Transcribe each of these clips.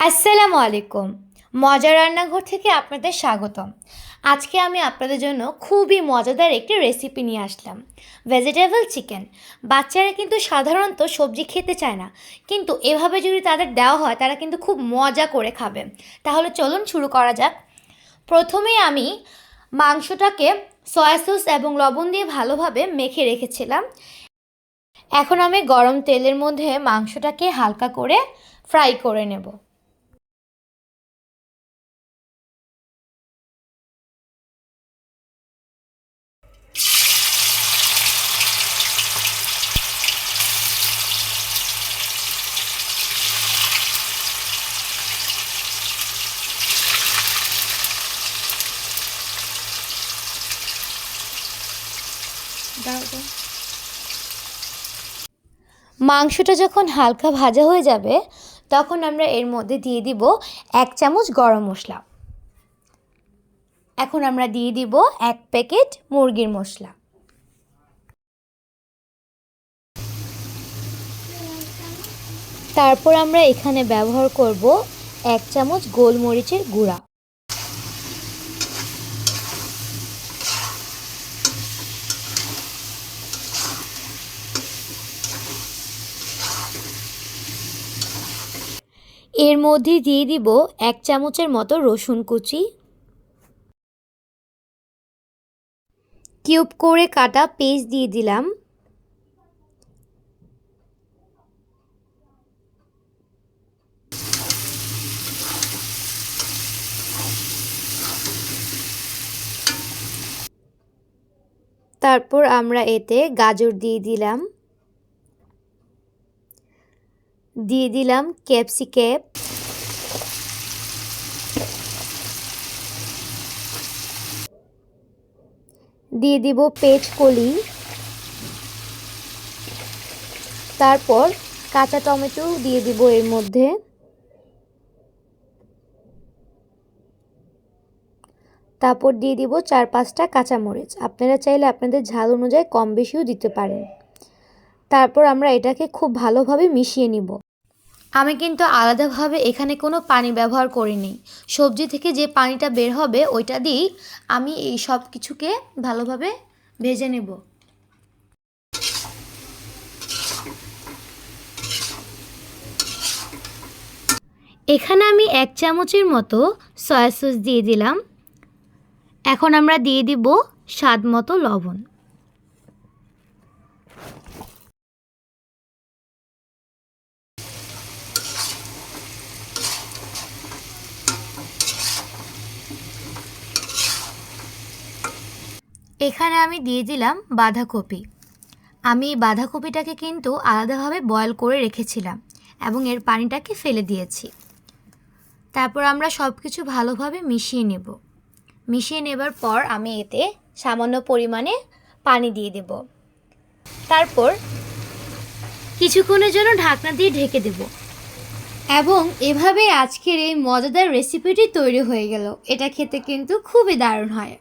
আসসালামু আলাইকুম। মজার রান্নাঘর থেকে আপনাদের স্বাগতম। আজকে আমি আপনাদের জন্য খুবই মজাদার একটি রেসিপি নিয়ে আসলাম, ভেজিটেবল চিকেন। বাচ্চারা কিন্তু সাধারণত সবজি খেতে চায় না, কিন্তু এভাবে যদি তাদের দেওয়া হয় তারা কিন্তু খুব মজা করে খাবে। তাহলে চলুন শুরু করা যাক। প্রথমেই আমি মাংসটাকে সয়া সস এবং লবণ দিয়ে ভালোভাবে মেখে রেখেছিলাম। এখন আমি গরম তেলের মধ্যে মাংসটাকে হালকা করে ফ্রাই করে নেব। মাংসটা যখন হালকা ভাজা হয়ে যাবে তখন আমরা এর মধ্যে দিয়ে দিব 1 চামচ গরম মশলা। এখন আমরা দিয়ে দিব 1 প্যাকেট মুরগির মশলা। তারপর আমরা এখানে ব্যবহার করব 1 চামচ গোলমরিচের গুঁড়া। এর মধ্যে দিয়ে দিব 1 চামচের মতো রসুন কুচি, কিউব করে কাটা পেঁয়াজ দিয়ে দিলাম, তারপর আমরা এতে গাজর দিয়ে দিলাম ক্যাপসিকাম, দিয়ে দিব পেঁচকলি, তারপর কাঁচা টমেটো দিয়ে দিব এর মধ্যে, তারপর দিয়ে দিব 4-5টা কাঁচামরিচ। আপনারা চাইলে আপনাদের ঝাল অনুযায়ী কম বেশিও দিতে পারেন। তারপর আমরা এটাকে খুব ভালোভাবে মিশিয়ে নিব। আমি কিন্তু আলাদাভাবে এখানে কোনো পানি ব্যবহার করিনি। সবজি থেকে যে পানিটা বের হবে ওইটা দিয়েই আমি এই সব কিছুকে ভালোভাবে ভেজে নেব। এখানে আমি 1 চামচের মতো সয়া সস দিয়ে দিলাম। এখন আমরা দিয়ে দিব স্বাদ মতো লবণ। এখানে আমি দিয়ে দিলাম বাঁধাকপি। আমি বাঁধাকপিটাকে কিন্তু আলাদাভাবে বয়েল করে রেখেছিলাম এবং এর পানিটাকে ফেলে দিয়েছি। তারপর আমরা সব কিছু ভালোভাবে মিশিয়ে নেব। মিশিয়ে নেবার পর আমি এতে সামান্য পরিমাণে পানি দিয়ে দেব। তারপর কিছুক্ষণের জন্য ঢাকনা দিয়ে ঢেকে দেব। এবং এভাবে আজকের এই মজাদার রেসিপিটি তৈরি হয়ে গেল। এটা খেতে কিন্তু খুবই দারুণ হয়।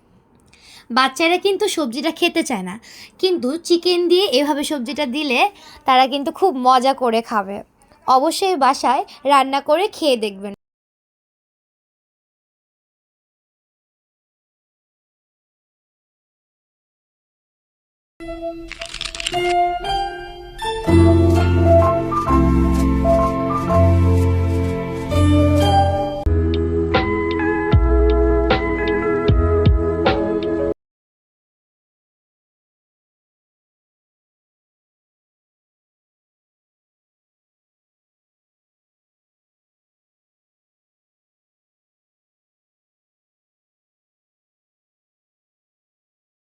বাচ্চারা কিন্তু সবজিটা খেতে চায় না, কিন্তু চিকেন দিয়ে এভাবে সবজিটা দিলে তারা কিন্তু খুব মজা করে খাবে। অবশ্যই বাসায় রান্না করে খেয়ে দেখবেন।